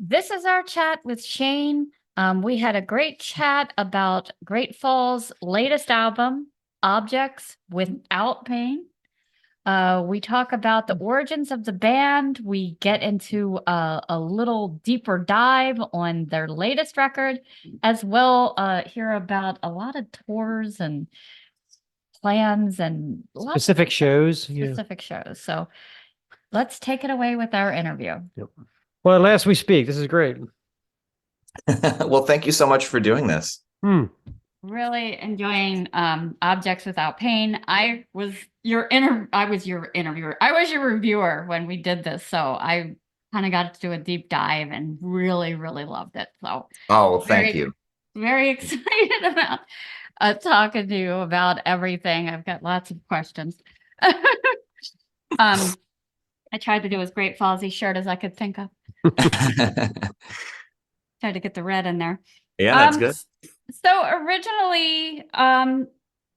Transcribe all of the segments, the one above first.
This is our chat with Shane. We had a great chat about Great Falls' latest album, Objects Without Pain. We talk about the origins of the band. We get into a little deeper dive on their latest record, as well hear about a lot of tours and plans and lots Specific shows. specific shows. So let's take it away with our interview. Yep. Well, at last we speak. This is great. Well, thank you so much for doing this. Really enjoying Objects Without Pain. I was your interviewer. I was your reviewer when we did this, so I kind of got to do a deep dive and really, really loved it. So Oh, well, thank you. Very excited about talking to you about everything. I've got lots of questions. I tried to do as great Fallsy shirt as I could think of. Tried to get the red in there. Yeah, that's good. So originally,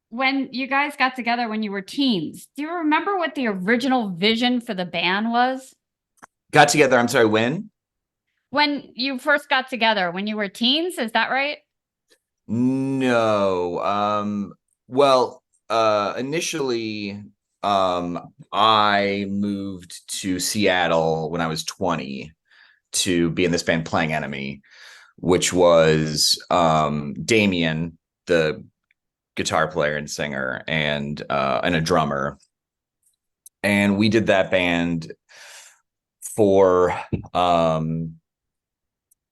when you guys got together when you were teens, do you remember what the original vision for the band was? Got together, I'm sorry, when? When you first got together, when you were teens, is that right? No. Well, initially, I moved to Seattle when I was 20 to be in this band Playing Enemy, which was Damien, the guitar player and singer, and a drummer. And we did that band for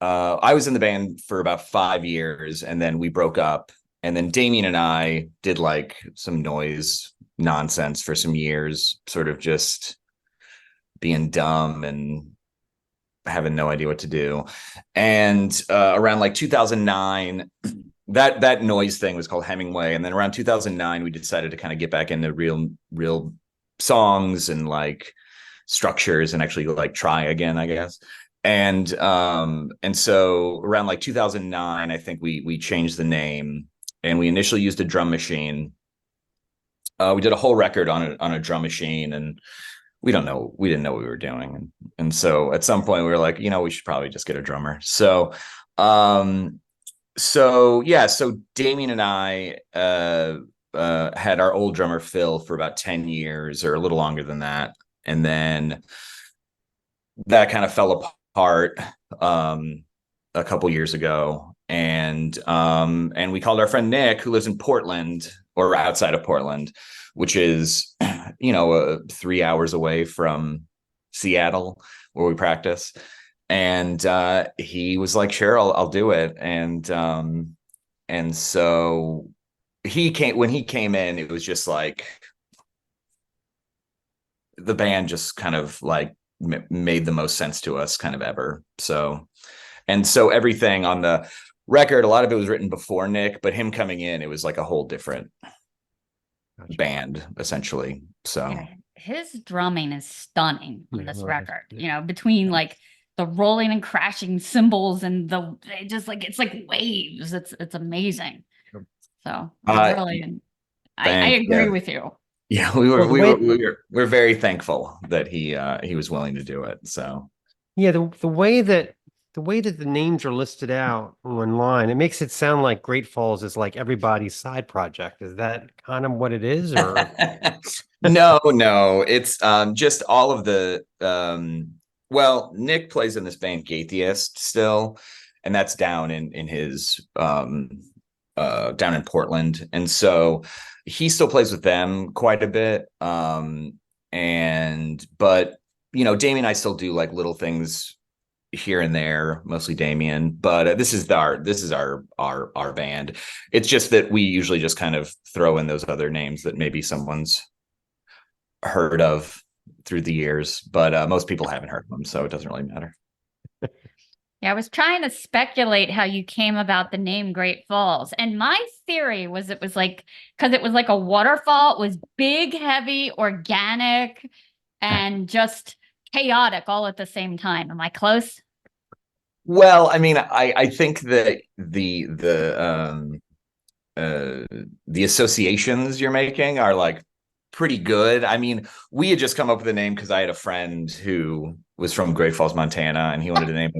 I was in the band for about 5 years, and then we broke up. And then Damien and I did like some noise nonsense for some years, sort of just being dumb and having no idea what to do. And around like 2009, that noise thing was called Hemingway. And then around 2009, we decided to kind of get back into real songs and like structures and actually like try again, I guess. And so around like 2009, I think we changed the name, and we initially used a drum machine. We did a whole record on a drum machine, and we didn't know what we were doing. And so at some point we were like, we should probably just get a drummer. So Damien and I had our old drummer Phil for about 10 years or a little longer than that. And then that kind of fell apart a couple years ago. And we called our friend Nick, who lives in Portland, or outside of Portland, which is 3 hours away from Seattle, where we practice. And he was like, sure, I'll do it. And so when he came in, it was just like the band just kind of like made the most sense to us kind of ever. So everything on the record, a lot of it was written before Nick, but him coming in, it was like a whole different band essentially. So yeah, his drumming is stunning on this record. Between like the rolling and crashing cymbals and it's like waves. It's amazing. So really, I agree with you. Yeah, we're very thankful that he was willing to do it. So yeah, the way that the names are listed out online, it makes it sound like Great Falls is like everybody's side project. Is that kind of what it is? Or no, it's just all of the well, Nick plays in this band Gatheist still, and that's down in his down in Portland. And so he still plays with them quite a bit. But Damien and I still do like little things here and there, mostly Damien, but this is our band. It's just that we usually just kind of throw in those other names that maybe someone's heard of through the years, but most people haven't heard of them, so it doesn't really matter. Yeah, I was trying to speculate how you came about the name Great Falls. And my theory was it was like, because it was like a waterfall, it was big, heavy, organic, and just chaotic all at the same time. Am I close? Well, I mean, I think that the associations you're making are like pretty good. I mean, we had just come up with a name because I had a friend who was from Great Falls, Montana, and he wanted to name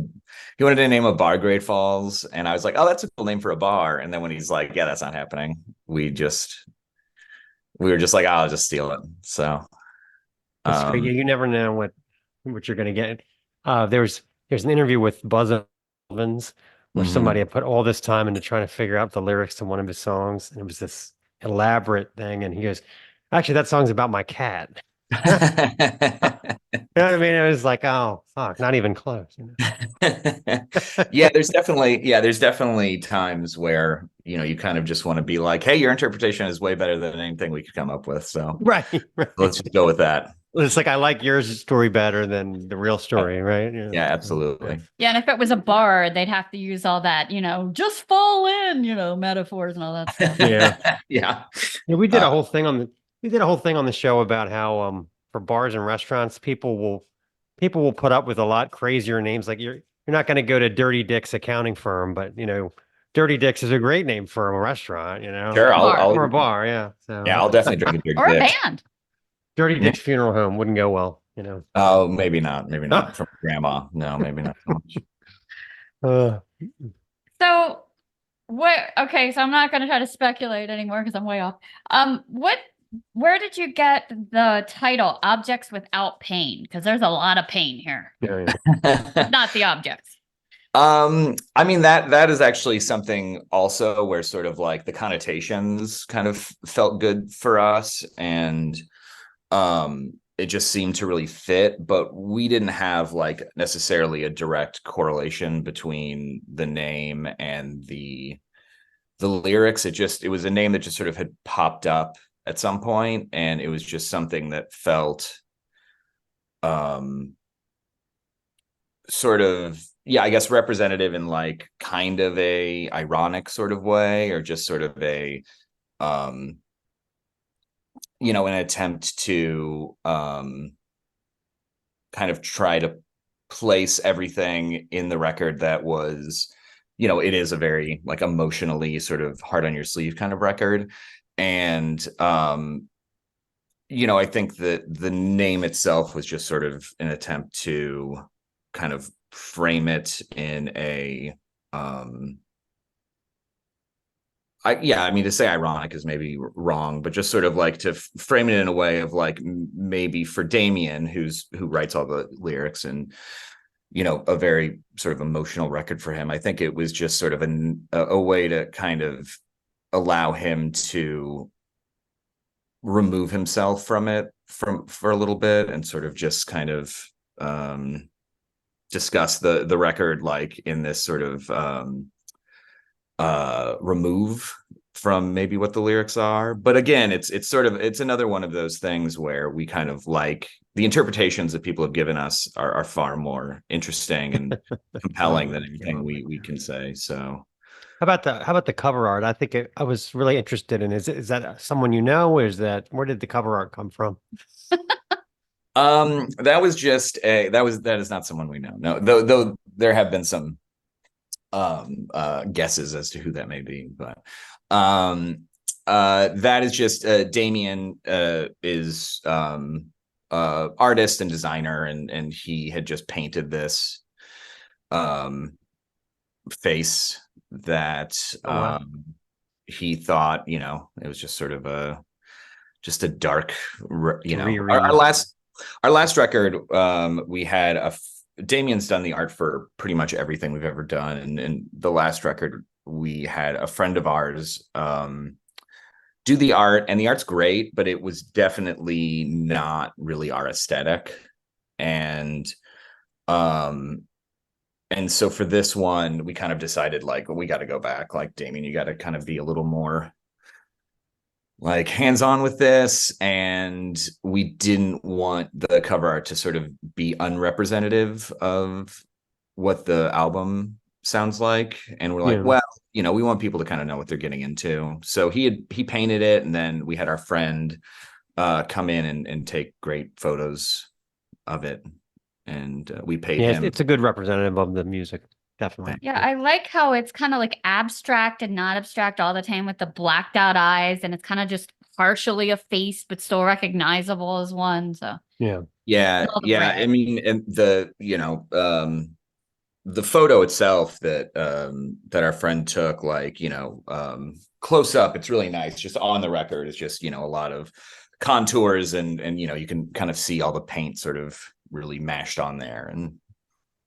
he wanted to name a bar Great Falls, and I was like, oh, that's a cool name for a bar. And then when he's like, yeah, that's not happening, we were just like, oh, I'll just steal it. So That's great. Yeah, you never know what you're going to get. There's an interview with Buzz Evans where somebody had put all this time into trying to figure out the lyrics to one of his songs, and it was this elaborate thing. And he goes, "Actually, that song's about my cat." You know what I mean? It was like, oh, fuck, not even close. You know? There's definitely times where, you kind of just want to be like, hey, your interpretation is way better than anything we could come up with. So Right. let's just go with that. It's like I like yours story better than the real story, right? Yeah, absolutely. Yeah, and if it was a bar, they'd have to use all that, just fall in, metaphors and all that stuff. Yeah. Yeah. Yeah, we did a whole thing on the show about how for bars and restaurants people will put up with a lot crazier names. Like you're not going to go to Dirty Dick's accounting firm, but Dirty Dick's is a great name for a restaurant, Sure, or a bar, yeah. So I'll definitely drink a Dirty Or a Dick. band. Dirty Dick's Funeral Home wouldn't go well, Oh, maybe not from grandma. No, maybe not so much. So okay, so I'm not going to try to speculate anymore because I'm way off. Where did you get the title Objects Without Pain? Because there's a lot of pain here. Yeah. Not the objects. I mean that is actually something also where sort of like the connotations kind of felt good for us, and it just seemed to really fit, but we didn't have like necessarily a direct correlation between the name and the lyrics. It was a name that just sort of had popped up at some point, and it was just something that felt sort of, I guess representative in like kind of a ironic sort of way, or just sort of a an attempt to kind of try to place everything in the record that was, it is a very like emotionally sort of hard on your sleeve kind of record. And I think that the name itself was just sort of an attempt to kind of frame it in a to say ironic is maybe wrong, but just sort of like to frame it in a way of like maybe for Damien, who writes all the lyrics, and a very sort of emotional record for him. I think it was just sort of a way to kind of allow him to remove himself from it for a little bit, and sort of just kind of discuss the record like in this sort of remove from maybe what the lyrics are. But again, it's another one of those things where we kind of like the interpretations that people have given us are far more interesting and compelling than anything we can say. So how about the cover art? I think I was really interested in, is that someone or where did the cover art come from? that is not someone we know. No, though there have been some guesses as to who that may be, but that is just Damien is artist and designer, and he had just painted this face that he thought it was just sort of a dark our last record, we had Damien's done the art for pretty much everything we've ever done. And the last record, we had a friend of ours do the art, and the art's great, but it was definitely not really our aesthetic. And so for this one, we kind of decided like, well, we got to go back. Like, Damien, you got to kind of be a little more like hands-on with this, and we didn't want the cover art to sort of be unrepresentative of what the album sounds like. And we're like, well, we want people to kind of know what they're getting into. So he painted it, and then we had our friend come in and take great photos of it, and we paid him. It's a good representative of the music. Definitely. Yeah, I like how it's kind of like abstract and not abstract all the time with the blacked out eyes, and it's kind of just partially a face but still recognizable as one. So yeah. I mean, and the the photo itself that that our friend took, like, close up, it's really nice. Just on the record, it's just, a lot of contours and you can kind of see all the paint sort of really mashed on there. And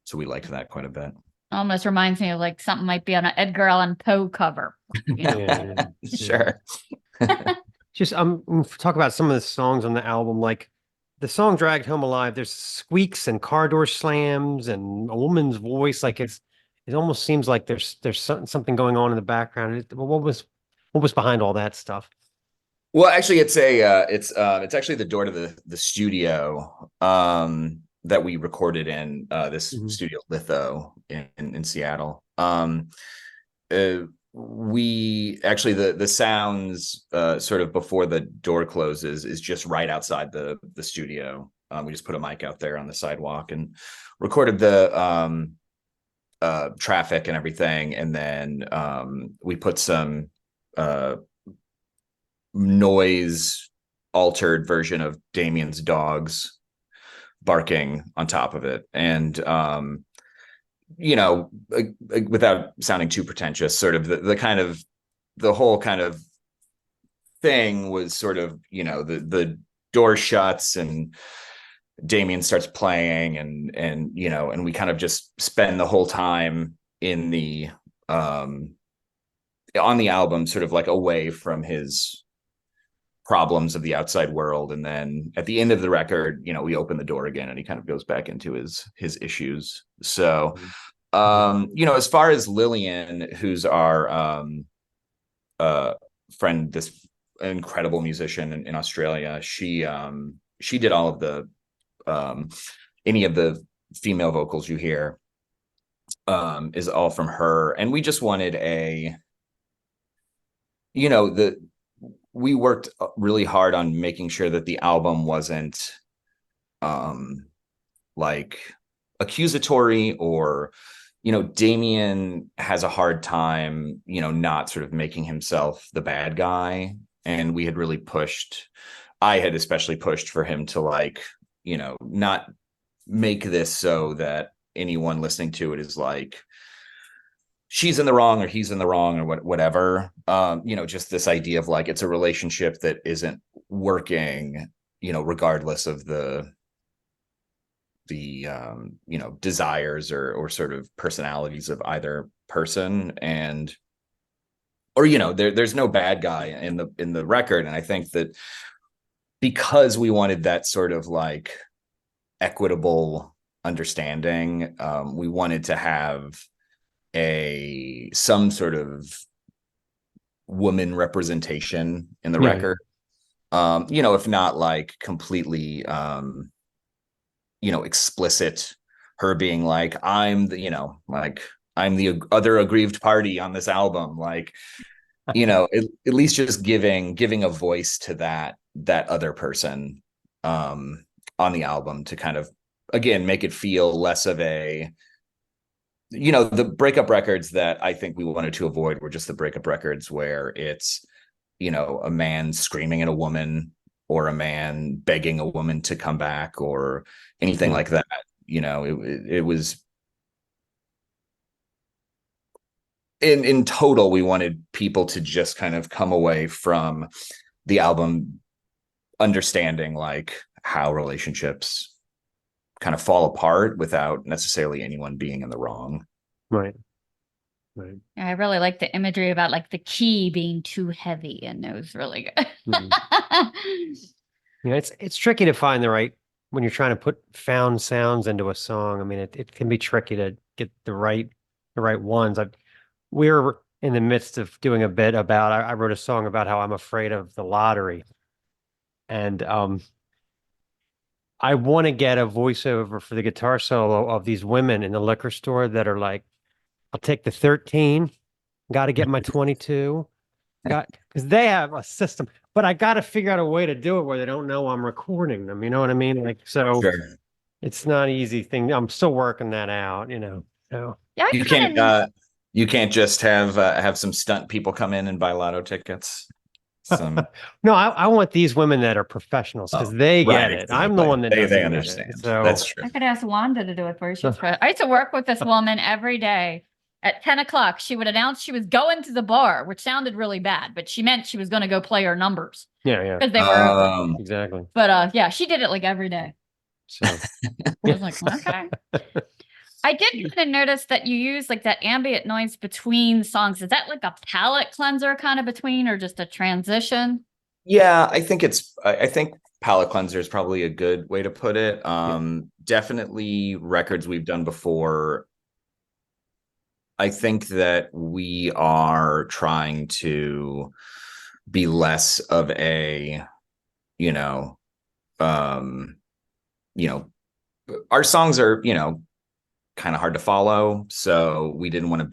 so we liked that quite a bit. Almost reminds me of like something might be on an Edgar Allan Poe cover. Sure. Just talk about some of the songs on the album, like the song "Dragged Home Alive." There's squeaks and car door slams and a woman's voice. Like it almost seems like there's something going on in the background. What was behind all that stuff? Well, actually, it's actually the door to the studio that we recorded in this studio Litho in Seattle. We actually the sounds sort of before the door closes is just right outside the studio. We just put a mic out there on the sidewalk and recorded the traffic and everything, and then we put some noise altered version of Damien's dogs barking on top of it. And without sounding too pretentious, sort of the whole kind of thing was sort of, the door shuts and Damien starts playing and we kind of just spend the whole time in the on the album sort of like away from his problems of the outside world. And then at the end of the record, we open the door again and he kind of goes back into his issues. So, as far as Lillian, who's our friend, this incredible musician in Australia, she did all of the any of the female vocals you hear is all from her. And we just wanted we worked really hard on making sure that the album wasn't like accusatory or, Damien has a hard time, not sort of making himself the bad guy. And we had really I had especially pushed for him to like, not make this so that anyone listening to it is like, she's in the wrong or he's in the wrong or whatever. Just this idea of like, it's a relationship that isn't working, regardless of the desires or sort of personalities of either person. And, there's no bad guy in the record. And I think that because we wanted that sort of like equitable understanding, we wanted to have some sort of woman representation in the record. If not like completely explicit, her being like, I'm the other aggrieved party on this album, like at least just giving a voice to that other person on the album to kind of again make it feel less of a the breakup records that I think we wanted to avoid were just the breakup records where it's, a man screaming at a woman or a man begging a woman to come back or anything like that. It was in total, we wanted people to just kind of come away from the album understanding like how relationships kind of fall apart without necessarily anyone being in the wrong. Right. I really like the imagery about like the key being too heavy, and it was really good. It's tricky to find when you're trying to put found sounds into a song. I mean, it can be tricky to get the right ones. We're in the midst of doing a bit about, I wrote a song about how I'm afraid of the lottery. And I want to get a voiceover for the guitar solo of these women in the liquor store that are like, I'll take the 13, got to get my 22, because they have a system, but I got to figure out a way to do it where they don't know I'm recording them. You know what I mean? Like, so sure. It's not an easy thing. I'm still working that out, so. Yeah, you can't just have some stunt people come in and buy lotto tickets. some. No, I want these women that are professionals because they get it. I'm the Exactly. one that they doesn't get understand. it. So That's true. I could ask Wanda to do it for you. I used to work with this woman every day. At 10 o'clock, she would announce she was going to the bar, which sounded really bad, but she meant she was going to go play her numbers yeah, because they were open. exactly. But yeah, she did it like every day. So I was like, okay. I did kind of notice that you use like that ambient noise between songs. Is that like a palate cleanser kind of between or just a transition? Yeah, I think I think palate cleanser is probably a good way to put it. Definitely records we've done before. I think that we are trying to be less of a, you know, um, you know, our songs are, kind of hard to follow. So we didn't want to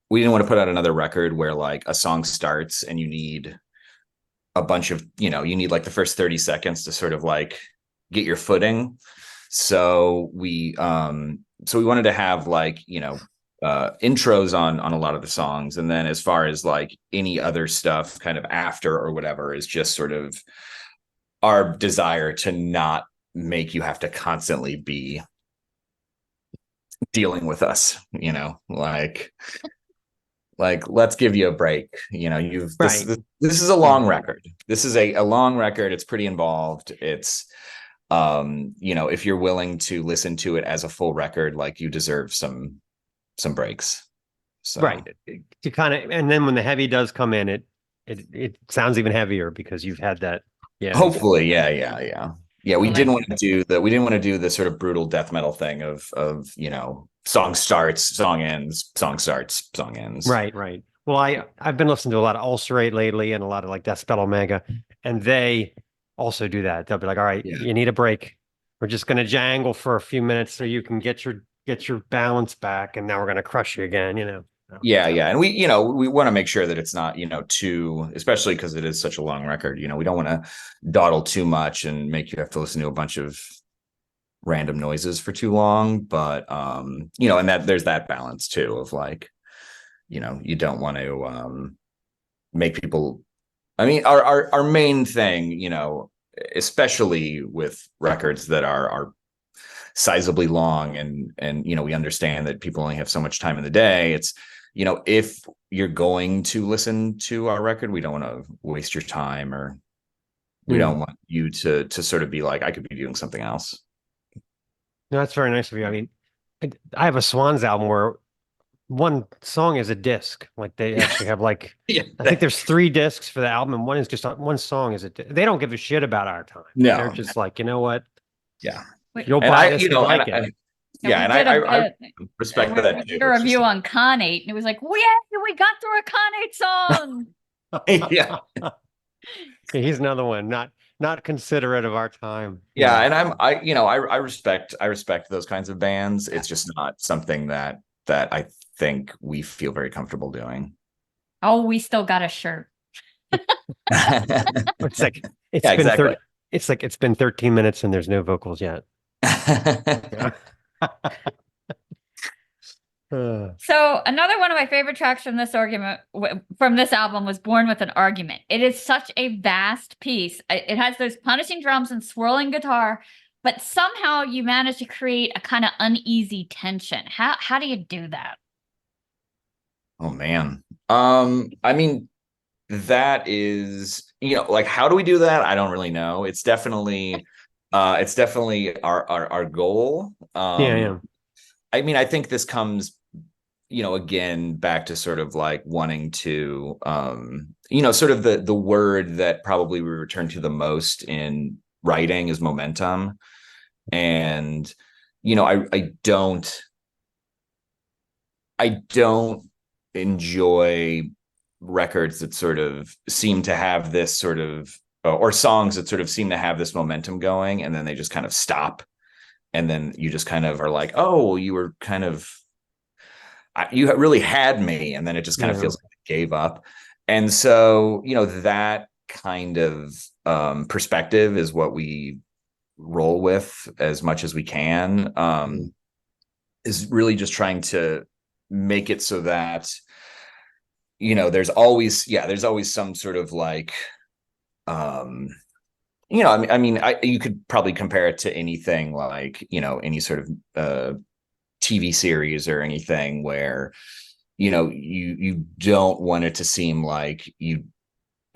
put out another record where like a song starts and you need a bunch of, you need like the first 30 seconds to sort of like get your footing. So we wanted to have like, intros on a lot of the songs. And then as far as like any other stuff kind of after or whatever is just sort of our desire to not make you have to constantly be dealing with us, like let's give you a break. This is a long record. This is a long record. It's pretty involved. It's if you're willing to listen to it as a full record, like you deserve some breaks. So right. To kind of, and then when the heavy does come in, it sounds even heavier because you've had that. Yeah. Hopefully, yeah. We didn't want to do the sort of brutal death metal thing of song starts, song ends, song starts, song ends. Right. Well, I've been listening to a lot of Ulcerate lately and a lot of like Deathspell Omega, and they also do that. They'll be like, all right, you need a break. We're just gonna jangle for a few minutes so you can get your balance back, and now we're gonna crush you again, Yeah. And we want to make sure that it's not, too, especially because it is such a long record, we don't want to dawdle too much and make you have to listen to a bunch of random noises for too long. But, and that there's that balance too of like, you don't want to make people, I mean, our main thing, especially with records that are sizably long and we understand that people only have so much time in the day. It's, if you're going to listen to our record, we don't want to waste your time, or we don't want you to sort of be like, I could be doing something else. No, that's very nice of you. I mean, I have a Swans album where one song is a disc. Like they actually have like, I think there's 3 discs for the album, and one is just one song is they don't give a shit about our time. No, they're just like, you know what? Yeah, you'll buy this. Like it. I respect that. We did a review on Conate, and it was like, we got through a Conate song. Yeah, he's another one, not considerate of our time. Yeah, and I respect those kinds of bands. It's just not something that I think we feel very comfortable doing. Oh, we still got a shirt. It's like it's been 13 minutes and there's no vocals yet. So another one of my favorite tracks from this album was Born with an Argument. It is such a vast piece. It has those punishing drums and swirling guitar, but somehow you manage to create a kind of uneasy tension. How do you do that? Oh man. I mean, that is, like, how do we do that? I don't really know. It's definitely our goal. Yeah. I mean, I think this comes, again, back to sort of like wanting to, sort of the word that probably we return to the most in writing is momentum. And, I don't enjoy records that sort of seem to have this sort of, or songs that sort of seem to have this momentum going, and then they just kind of stop. And then you just kind of are like, oh, you were kind of, you really had me. And then it just kind of feels like I gave up. And so, that kind of perspective is what we roll with as much as we can, is really just trying to make it so that there's always some sort of like, you could probably compare it to anything like, any sort of TV series or anything where, you don't want it to seem like you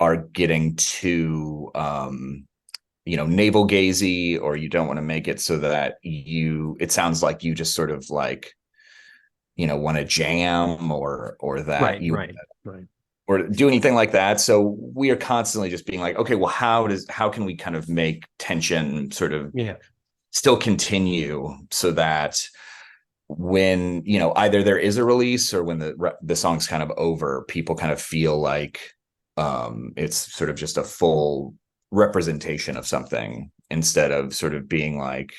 are getting too, navel gazy, or you don't want to make it so that it sounds like you just sort of like, want to jam or that Right. or do anything like that. So we are constantly just being like, okay, well, how can we kind of make tension sort of still continue so that when, either there is a release or when the song's kind of over, people kind of feel like it's sort of just a full representation of something, instead of sort of being like,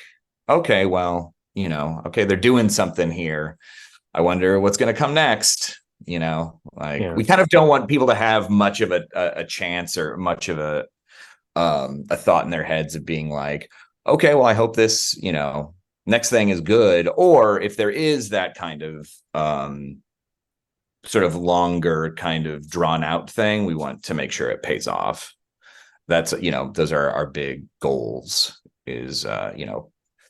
okay, well, okay, they're doing something here. I wonder what's going to come next. We kind of don't want people to have much of a chance or much of a thought in their heads of being like, okay, well, I hope this, next thing is good. Or if there is that kind of sort of longer kind of drawn out thing, we want to make sure it pays off. That's, those are our big goals, is,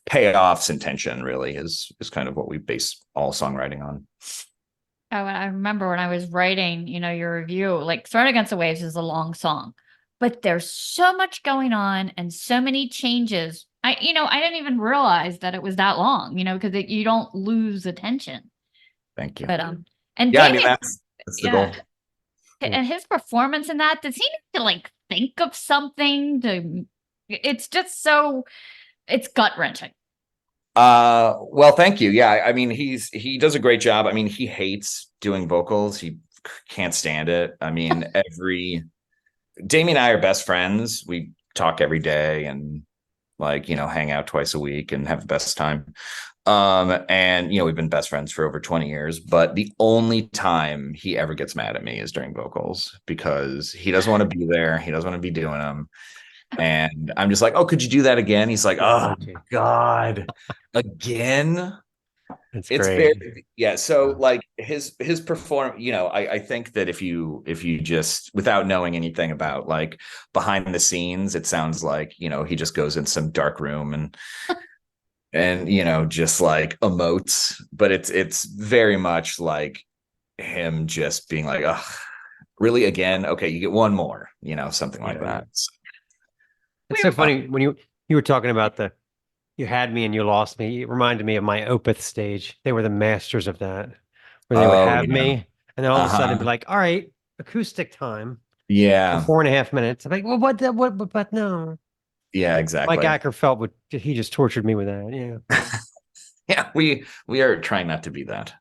payoffs and tension really is kind of what we base all songwriting on. Oh, and I remember when I was writing, your review, like Thrown Against the Waves is a long song, but there's so much going on and so many changes. I didn't even realize that it was that long, because you don't lose attention. Thank you. But, and yeah, Damien, that's the goal. And his performance in that, does he need to like think of something it's just it's gut wrenching. Well, thank you. Yeah, I mean, he does a great job. I mean, he hates doing vocals. He can't stand it. I mean, Damien and I are best friends. We talk every day and like, hang out twice a week and have the best time. And we've been best friends for over 20 years, but the only time he ever gets mad at me is during vocals, because he doesn't want to be there. He doesn't want to be doing them. And I'm just like, oh, could you do that again? He's like, oh God, again. It's It's great. very, so like his perform, I think that if you just, without knowing anything about like behind the scenes, it sounds like, he just goes in some dark room and just like emotes, but it's very much like him just being like, oh, really again? Okay, you get one more, something like that. It's so funny when you were talking about you had me and you lost me. It reminded me of my Opeth stage. They were the masters of that, where they would have me, and then all of a sudden be like, "All right, acoustic time." Yeah, for 4.5 minutes. I'm like, well, but no. Yeah, exactly. Mike Ackerfeld he just tortured me with that. Yeah. Yeah, we are trying not to be that.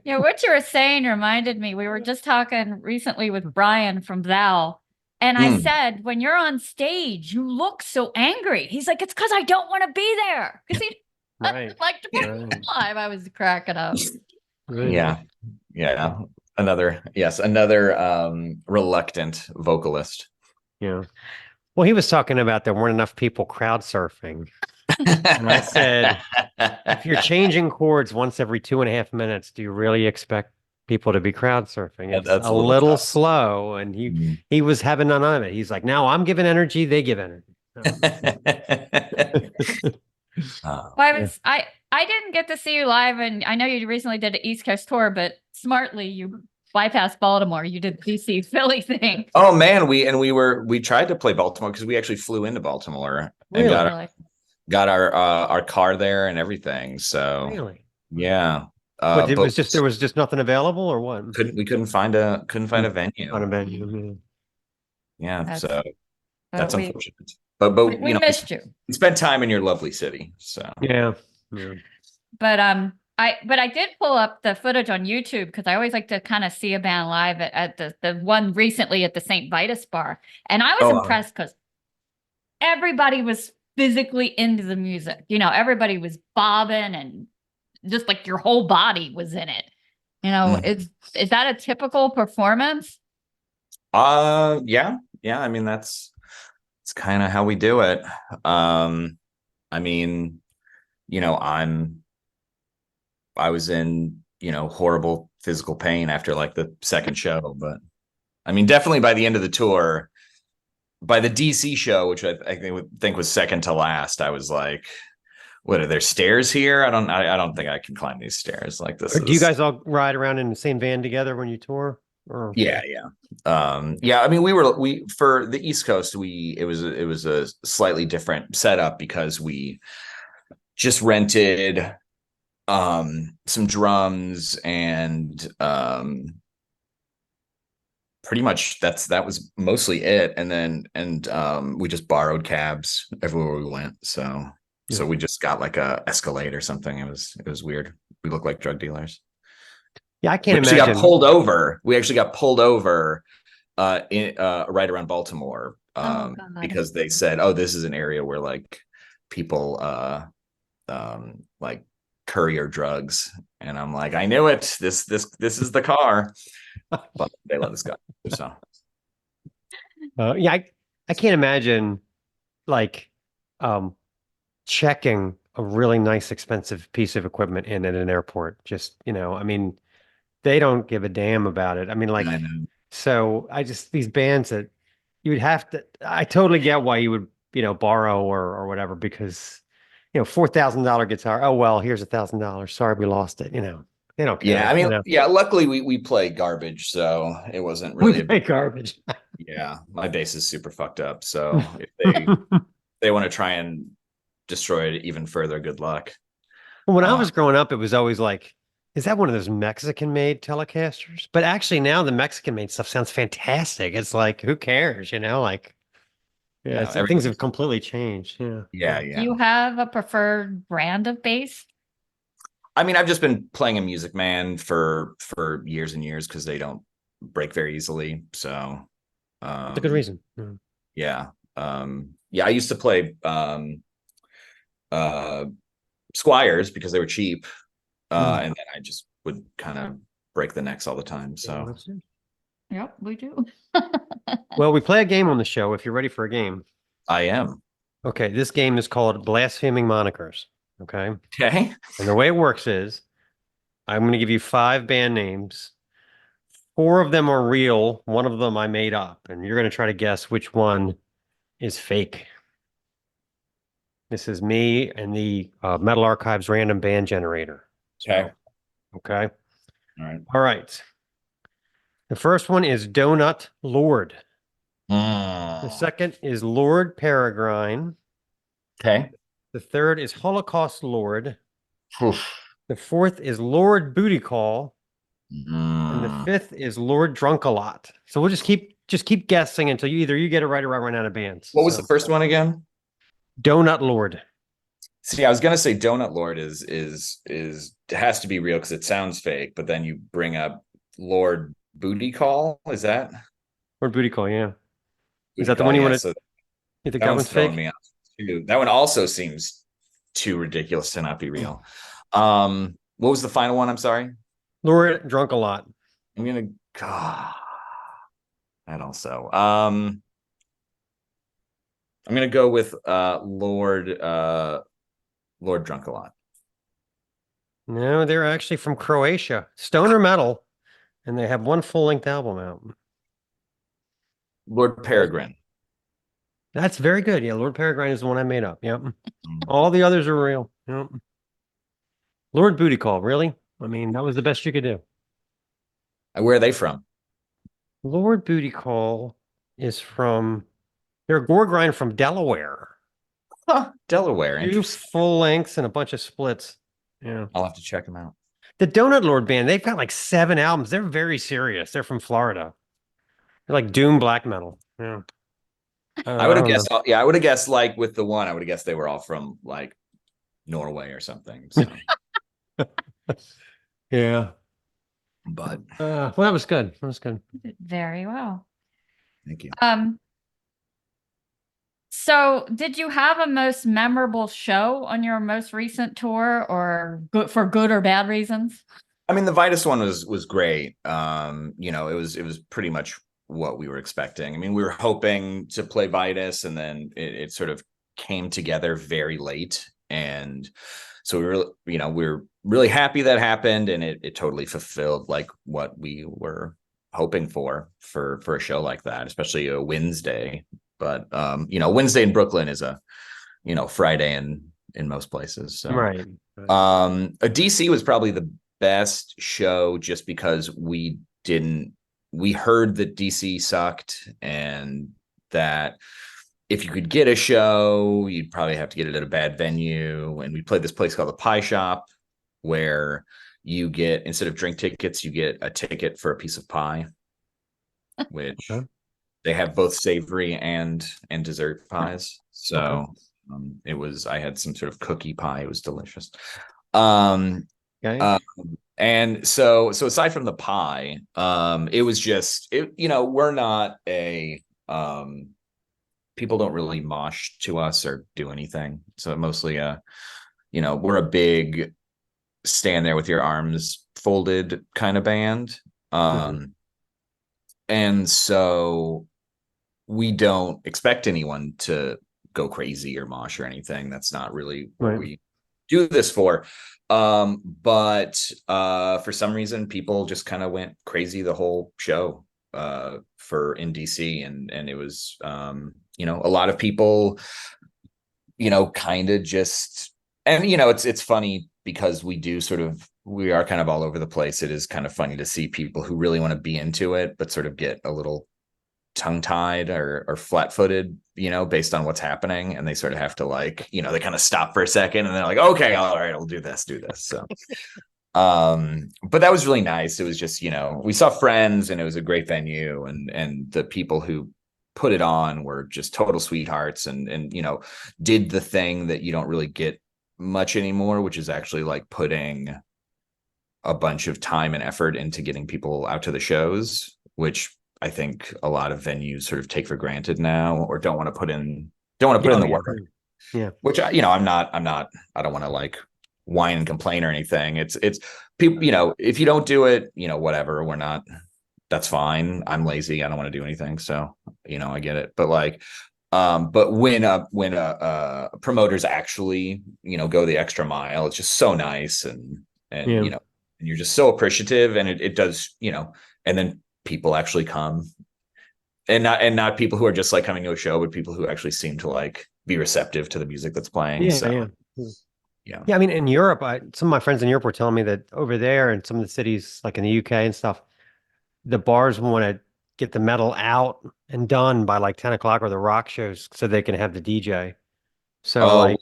Yeah, what you were saying reminded me. We were just talking recently with Brian from Val, and I said, when you're on stage, you look so angry. He's like, it's because I don't want to be there. Because he like to be live. I was cracking up. Yeah. Another reluctant vocalist. Yeah. Well, he was talking about there weren't enough people crowd surfing. And I said, if you're changing chords once every 2.5 minutes, do you really expect people to be crowd surfing? It's a little slow. And he was having none of it. He's like, now I'm giving energy, they give energy. Well, I didn't get to see you live, and I know you recently did an East Coast tour, but smartly you bypassed Baltimore. You did DC Philly thing. Oh man, we tried to play Baltimore because we actually flew into Baltimore and got our car there and everything. So yeah. But there was just nothing available, or what? We couldn't find a venue. On a venue. Yeah. That's unfortunate. But we missed you. We spent time in your lovely city. So yeah. But I did pull up the footage on YouTube because I always like to kind of see a band live at the one recently at the St. Vitus bar, and I was impressed because everybody was physically into the music. Everybody was bobbing and just like your whole body was in it. Is that a typical performance? Yeah. I mean, it's kind of how we do it. I mean, I was in horrible physical pain after like the second show. But I mean, definitely by the end of the tour, by the DC show, which I think was second to last, I was like, what are there stairs here? I don't think I can climb these stairs. Like this Do you is guys all ride around in the same van together when you tour? Or yeah. I mean, we for the East Coast, it was a slightly different setup because we just rented some drums and pretty much that was mostly it. And then we just borrowed cabs everywhere we went. So we just got like a Escalade or something. It was weird. We look like drug dealers. yeah, I can't We actually imagine. got pulled over. We actually got pulled over right around Baltimore Oh, God. because they said, "Oh, this is an area where like people like courier drugs." And I'm like, "I knew it. This is the car." But they let us go. So Yeah, I can't imagine like checking a really nice, expensive piece of equipment in at an airport. Just, I mean, they don't give a damn about it. I mean, like, I know. so these bands that you would have to, I totally get why you would, borrow or whatever, because, $4,000 guitar. Oh, well, here's $1,000. Sorry, we lost it. They don't care. Yeah, I mean, luckily we play garbage, so it wasn't We really play garbage. yeah, my bass is super fucked up. So if they want to try and destroy it even further, good luck. When I was growing up, it was always like, is that one of those Mexican-made Telecasters? But actually now the Mexican-made stuff sounds fantastic. It's like, who cares, like, yeah, things have completely changed. Yeah. Do you have a preferred brand of bass? I mean, I've just been playing a Music Man for years and years because they don't break very easily. So That's a good reason. Yeah. I used to play Squires because they were cheap. And then I just would kind of break the necks all the time. So Yep, we do. well, we play a game on the show if you're ready for a game. I am. Okay, this game is called Blaspheming Monikers. Okay. Okay. And the way it works is I'm going to give you 5 band names. 4 of them are real. 1 of them I made up. And you're going to try to guess which one is fake. This is me and the Metal Archives random band generator. Okay. Okay. All right. All right. The first one is Donut Lord. The second is Lord Peregrine. Okay. The third is Holocaust Lord. The fourth is Lord Booty Call. And the fifth is Lord Drunk-a-Lot. So we'll just keep guessing until you get it right or I run out of bands. What was the first one again? Donut Lord. See, I was gonna say Donut Lord is has to be real because it sounds fake, but then you bring up Lord Booty Call. Is that Lord Booty Call? Yeah. Booty Is that the Call? one you Yeah, want to? so You think that that one's one's throwing fake? me off too. That one also seems too ridiculous to not be real. What was the final one? I'm sorry. Lord Drunk-a-Lot. I'm gonna that also. I'm gonna go with Lord Drunk-a-Lot. No, they're actually from Croatia. Stoner metal. And they have 1 full-length album out. Lord Peregrine. That's very good. Yeah, Lord Peregrine is the one I made up. Yep. All the others are real. Yep. Lord Booty Call, really? I mean, that was the best you could do. Where are they from? Lord Booty Call is from, they're a gore grind from Delaware. Huh, Delaware. 2 Interesting. full lengths and a bunch of splits. Yeah. I'll have to check them out. The Donut Lord band, they've got like 7 albums. They're very serious. They're from Florida. They're like doom black metal. Yeah. I would have guessed. Yeah, I would have guessed like with the one. I would have guessed they were all from like Norway or something. So. Yeah. But well, that was good. That was good. Very well. Thank you. So did you have a most memorable show on your most recent tour, or for good or bad reasons? I mean, the Vitus one was great. It was pretty much what we were expecting. I mean, we were hoping to play Vitus, and then it sort of came together very late, and so we were really happy that happened, and it totally fulfilled like what we were hoping for a show like that, especially a Wednesday. But Wednesday in Brooklyn is a Friday in most places. So Right. a DC was probably the best show just because we heard that DC sucked, and that if you could get a show, you'd probably have to get it at a bad venue. And we played this place called the Pie Shop, where you get, instead of drink tickets, you get a ticket for a piece of pie, which they have both savory and dessert pies. So I had some sort of cookie pie. It was delicious. Okay. And so aside from the pie, it was just, we're not a, people don't really mosh to us or do anything. So mostly, we're a big stand there with your arms folded kind of band. And so we don't expect anyone to go crazy or mosh or anything. That's not really what we do this for. But for some reason, people just kind of went crazy the whole show in DC, and it was a lot of people kind of just, and it's funny because we are kind of all over the place. It is kind of funny to see people who really want to be into it but sort of get a little tongue-tied or flat-footed, based on what's happening, and they sort of have to they kind of stop for a second and they're like, okay, all right, I'll do this. So but that was really nice. It was just, we saw friends, and it was a great venue, and the people who put it on were just total sweethearts, and did the thing that you don't really get much anymore, which is actually like putting a bunch of time and effort into getting people out to the shows, which I think a lot of venues sort of take for granted now, or don't want to put in the work. Yeah. Which I don't want to like whine and complain or anything. It's people, if you don't do it, whatever, that's fine. I'm lazy. I don't want to do anything. So, I get it. But but when promoters actually, go the extra mile, it's just so nice, and and you're just so appreciative, and it does, and then people actually come, and not people who are just like coming to a show, but people who actually seem to like be receptive to the music that's playing. Yeah. I mean, in Europe, some of my friends in Europe were telling me that over there in some of the cities, like in the UK and stuff, the bars want to get the metal out and done by like 10 o'clock, or the rock shows, so they can have the DJ. So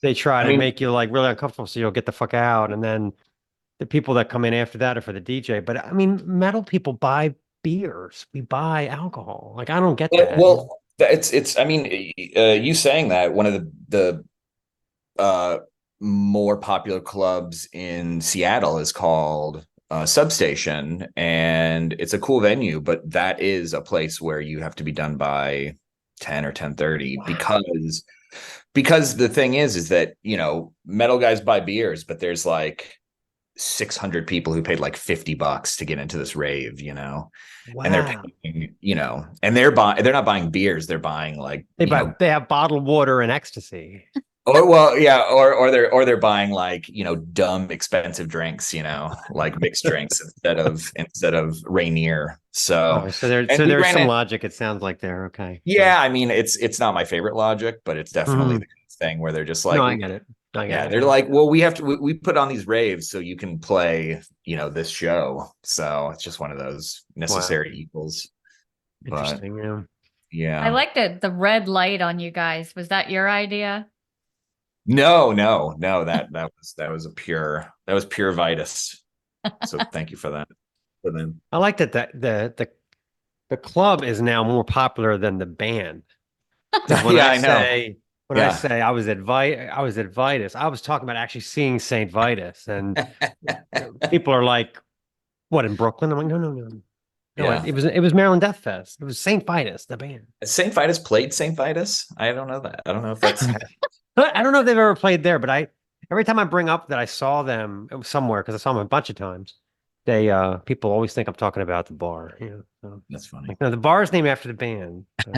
they try to make you like really uncomfortable, so you'll get the fuck out. And then the people that come in after that are for the DJ. But I mean, metal people buy beers. We buy alcohol. Like, I don't get that. Well, it's, I mean, you saying that, one of the more popular clubs in Seattle is called Substation, and it's a cool venue, but that is a place where you have to be done by 10 or 10:30. Wow. because the thing is that metal guys buy beers, but there's like 600 people who paid like $50 to get into this rave, Wow. And they're paying, and they're not buying beers, they're buying like they have bottled water and ecstasy. Or they're buying like, dumb expensive drinks, like mixed drinks instead of Rainier. So there's some logic. It sounds like they're okay. Yeah, I mean, it's not my favorite logic, but it's definitely the thing where they're just like, no, I get it. They're like, well, we put on these raves so you can play, this show. So it's just one of those necessary evils. Interesting. Yeah. I liked it. The red light on you guys. Was that your idea? No. That was pure Vitus. So thank you for that. For them. I like that the club is now more popular than the band. When I know. When I say I was at Vitus, I was talking about actually seeing St. Vitus, and people are like, "What, in Brooklyn?" I'm like, "No. Yeah. It was Maryland Death Fest. It was St. Vitus, the band." St. Vitus played St. Vitus? I don't know that. I don't know if that's. I don't know if they've ever played there, but every time I bring up that I saw them somewhere, because I saw them a bunch of times, people always think I'm talking about the bar. So that's funny. Like, no, the bar is named after the band. So.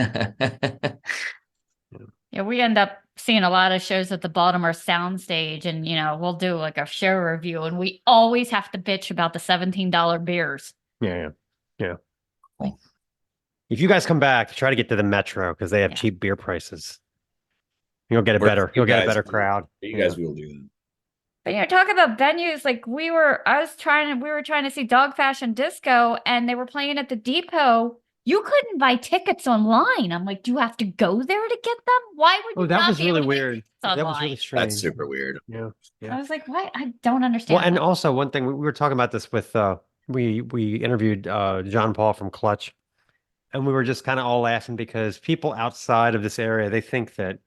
Yeah, we end up seen a lot of shows at the Baltimore Soundstage, and we'll do like a show review, and we always have to bitch about the $17 beers. Yeah. If you guys come back, try to get to the Metro because they have cheap beer prices. You'll get a better crowd. You guys will do that. But talk about venues, like we were trying to see Dog Fashion Disco, and they were playing at the Depot. You couldn't buy tickets online. I'm like, do you have to go there to get them? Why would you? That not was be really able to weird. That was really strange. That's super weird. Yeah. I was like, what? I don't understand. Well, and also one thing we were talking about this with we interviewed John Paul from Clutch, and we were just kind of all laughing because people outside of this area, they think that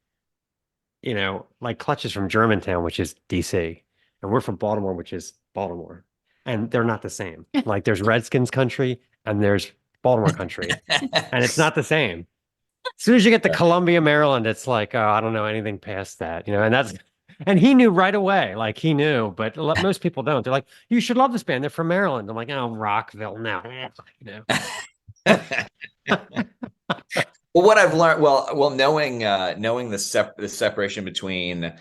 like Clutch is from Germantown, which is DC, and we're from Baltimore, which is Baltimore, and they're not the same. Like there's Redskins country and there's Baltimore country, and it's not the same. As soon as you get to Columbia, Maryland, it's like, oh, I don't know anything past that, and he knew right away, like he knew, but most people don't. They're like, you should love this band. They're from Maryland. I'm like, oh, Rockville now, Well, what I've learned, knowing the separation between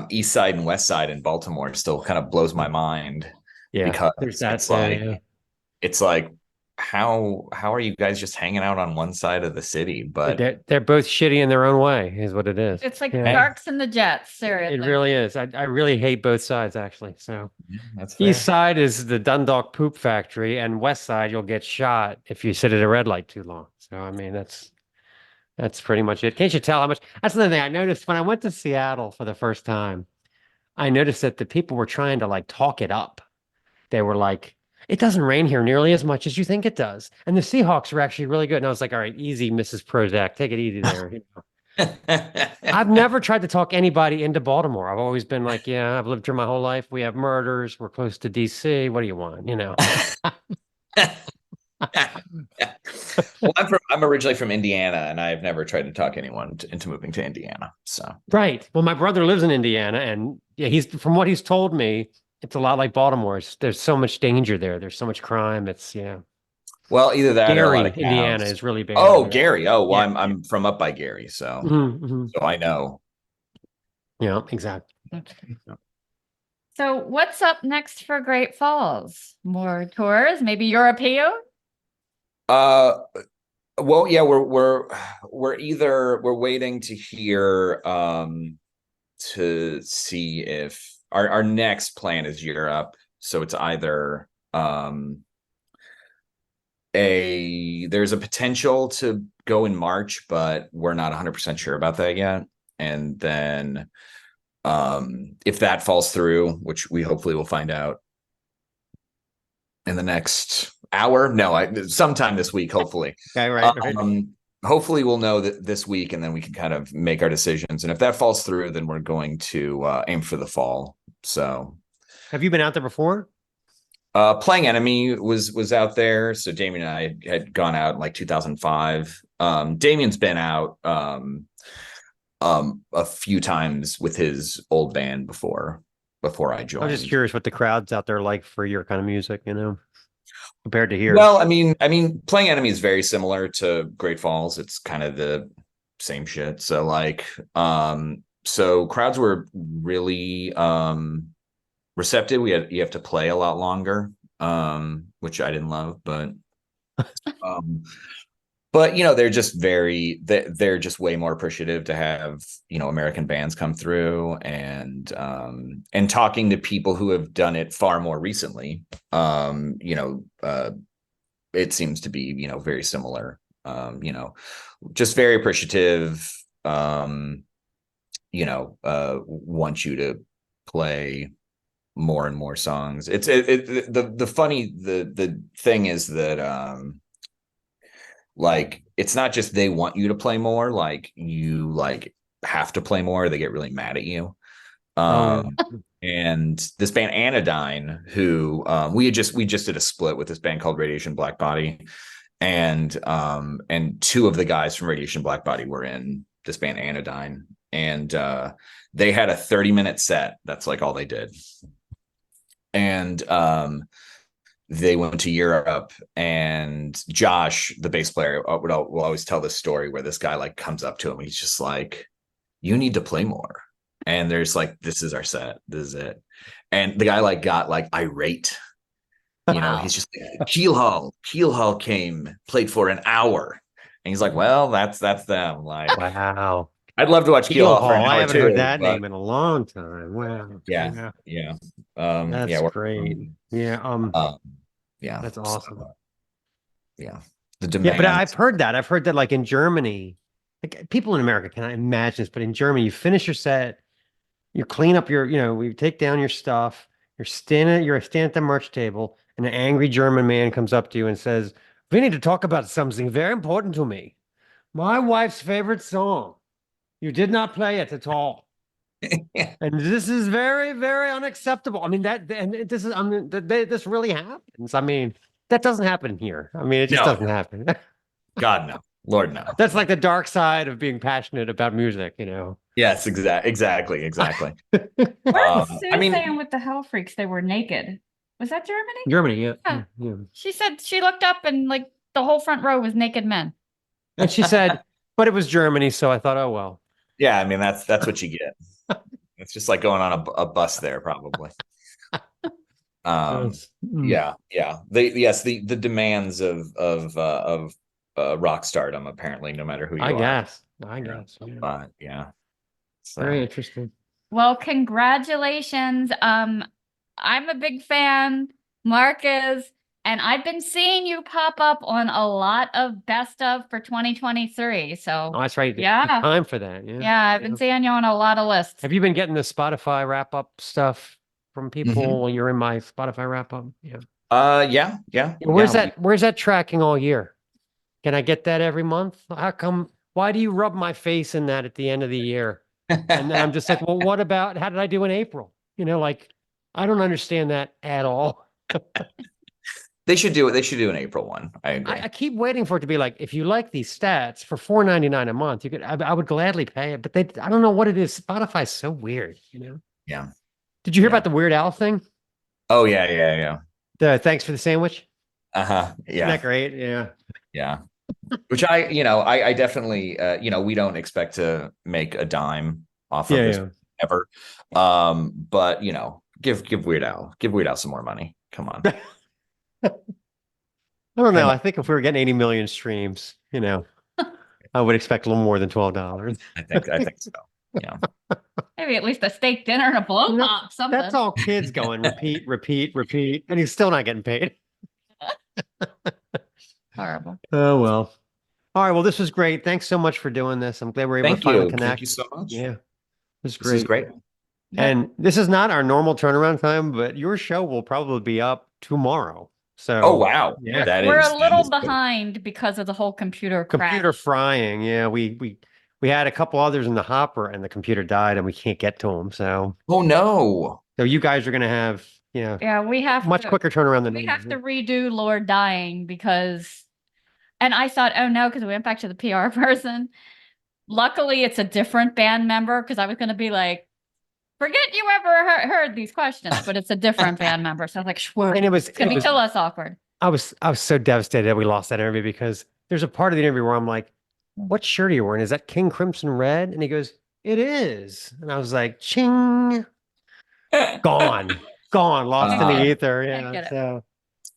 East Side and West Side in Baltimore still kind of blows my mind. Yeah, because there's that. It's like how are you guys just hanging out on one side of the city? But they're both shitty in their own way, is what it is. It's like Sharks and the Jets. Seriously, it really is. I really hate both sides actually. So that's fair. East Side is the Dundalk poop factory, and West Side you'll get shot if you sit at a red light too long. So I mean that's pretty much it. Can't you tell how much? That's another thing I noticed when I went to Seattle for the first time. I noticed that the people were trying to like talk it up. They were like, it doesn't rain here nearly as much as you think it does. And the Seahawks were actually really good. And I was like, all right, easy, Mrs. Prozac, take it easy there. I've never tried to talk anybody into Baltimore. I've always been like, yeah, I've lived here my whole life. We have murders. We're close to DC. What do you want? Well, I'm originally from Indiana, and I've never tried to talk anyone into moving to Indiana. So right. Well, my brother lives in Indiana, and he's from what he's told me, it's a lot like Baltimore. There's so much danger there. There's so much crime. It's Well, either that Gary, or a lot of Indiana is really bad. Oh, Gary. Oh, well, I'm from up by Gary, so so I know. Yeah, exactly. Okay. So what's up next for Great Falls? More tours? Maybe European? Well, yeah, we're waiting to hear to see if our next plan is Europe. So it's either there's a potential to go in March, but we're not 100% sure about that yet. And then if that falls through, which we hopefully will find out in the next hour, sometime this week, hopefully. Okay, right. Hopefully we'll know that this week, and then we can kind of make our decisions. And if that falls through, then we're going to aim for the fall. So have you been out there before? Playing Enemy was out there. So Damien and I had gone out in like 2005. Damien's been out a few times with his old band before I joined. I'm just curious what the crowd's out there like for your kind of music, compared to here. Well, I mean, Playing Enemy is very similar to Great Falls. It's kind of the same shit. So like, so crowds were really receptive. You have to play a lot longer, which I didn't love, but they're just they're just way more appreciative to have American bands come through, and talking to people who have done it far more recently. It seems to be very similar. Just very appreciative. Want you to play more and more songs. The thing is that like it's not just they want you to play more, like you like have to play more, they get really mad at you. And this band Anodyne, who we just did a split with this band called Radiation Black Body, and two of the guys from Radiation Black Body were in this band Anodyne, and they had a 30-minute set. That's like all they did. And they went to Europe, and Josh, the bass player, will always tell this story where this guy like comes up to him. He's just like, you need to play more. And there's like, this is our set. This is it. And the guy like got like irate. Wow. He's just like, Keel Hall came, played for an hour. And he's like, well, that's them. Like, Wow. I'd love to watch Keel Hall for an I hour haven't too, heard that but name in a long time. Wow. yeah. That's yeah, great. Yeah. Yeah. That's awesome. So, yeah. The Yeah, demand. but I've heard that. I've heard that like in Germany, like people in America cannot imagine this, but in Germany, you finish your set, you clean up your, you take down your stuff, you're standing at the merch table, and an angry German man comes up to you and says, "We need to talk about something very important to me. My wife's favorite song. You did not play it at all." And this is very, very unacceptable. I mean, this really happens. I mean, that doesn't happen here. I mean, it just doesn't happen. God, no. Lord, no. That's like the dark side of being passionate about music, Yes, exactly. Where Sue I mean, saying with the Hell Freaks they were naked? Was that Germany? Germany, Yeah. yeah. She said she looked up and like the whole front row was naked men. And she said, but it was Germany, so I thought, oh well. yeah, I mean that's what you get. It's just like going on a bus there, probably. Yeah. The demands of rock stardom, apparently, no matter who you are. I guess. Yeah. But yeah. So. Very interesting. Well, congratulations. I'm a big fan. Mark is, and I've been seeing you pop up on a lot of best of for 2023. So Oh, that's right. Yeah. Time for that. Yeah. Yeah, I've been seeing you on a lot of lists. Have you been getting the Spotify wrap up stuff from people when you're in my Spotify wrap up? Yeah. Yeah. Where's that tracking all year? Can I get that every month? How come? Why do you rub my face in that at the end of the year? And then I'm just like, well, what about how did I do in April? Like I don't understand that at all. They should do it. They should do an April one. I agree. I keep waiting for it to be like, if you like these stats for $4.99 a month, you could. I would gladly pay it, but I don't know what it is. Spotify's so weird. Yeah. Did you hear about the Weird Al thing? Oh yeah. The thanks for the sandwich. Yeah. Isn't that great? Yeah. Yeah. Which I definitely, we don't expect to make a dime off of this ever. But give Weird Al some more money. Come on. I don't know. I think if we were getting 80 million streams, I would expect a little more than $12. I think so. Yeah. Maybe at least a steak dinner and a blow pop, something. That's all kids going repeat, and he's still not getting paid. Horrible. Oh well. All right. Well, this was great. Thanks so much for doing this. I'm glad we're able to finally connect. Thank you so much. Yeah. This is great. And this is not our normal turnaround time, but your show will probably be up tomorrow. So oh wow. Yeah. We're a little behind because of the whole computer frying. Yeah. We had a couple others in the hopper and the computer died and we can't get to them. So oh no. So you guys are gonna have we have much quicker turnaround than we have to redo Lord Dying because and I thought, oh no, because we went back to the PR person. Luckily, it's a different band member because I was going to be like, forget you ever heard these questions, but it's a different band member. So I was like, sure. And it's going to be still less awkward. I was so devastated that we lost that interview because there's a part of the interview where I'm like, what shirt are you wearing? Is that King Crimson Red? And he goes, it is. And I was like, ching, gone, lost in the ether. Yeah. So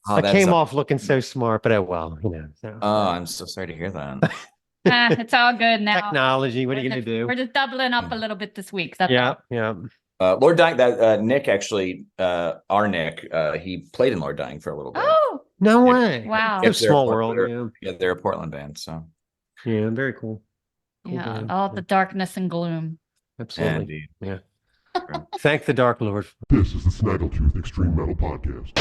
I came off looking so smart, but well, So. Oh, I'm so sorry to hear that. It's all good now. Technology. What are you going to do? We're just doubling up a little bit this week. That's yeah. Lord Dying. That Nick actually, our Nick, he played in Lord Dying for a little bit. Oh, no way! Wow, it's a small world. Yeah, they're a Portland band, so yeah, very cool. Yeah, all the darkness and gloom. Absolutely. Yeah. Thank the Dark Lord. This is the Snaggletooth Extreme Metal Podcast.